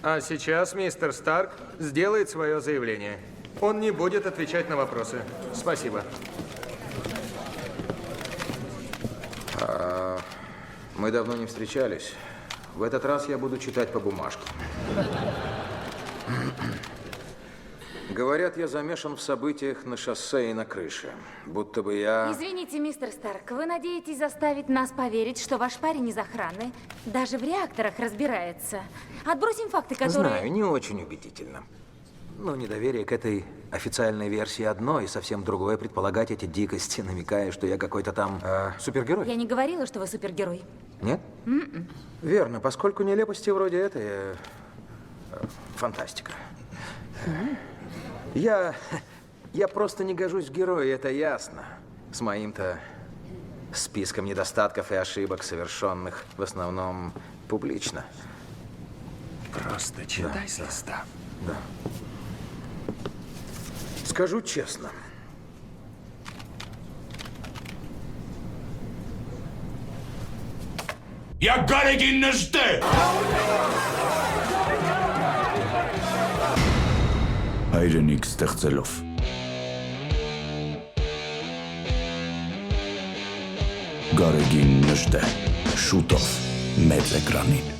А сейчас мистер Старк сделает свое заявление. Он не будет отвечать на вопросы. Спасибо. Мы давно не встречались. В этот раз я буду читать по бумажке. Говорят, я замешан в событиях на шоссе и на крыше. Будто бы я... Извините, мистер Старк, вы надеетесь заставить нас поверить, что ваш парень из охраны даже в реакторах разбирается? Отбросим факты, которые... Знаю, не очень убедительно. Но недоверие к этой официальной версии одно, и совсем другое предполагать эти дикости, намекая, что я какой-то там супергерой. Я не говорила, что вы супергерой. Нет? Верно, поскольку нелепости вроде этой фантастика. Я просто не гожусь в герои, это ясно. С моим-то списком недостатков и ошибок, совершенных в основном публично. Просто читай с листа. Да. Скажу честно. Я Гарри жди! Հայրենիք ստեղծելով Գարեգին նժդե շուտով մեծ էկրանին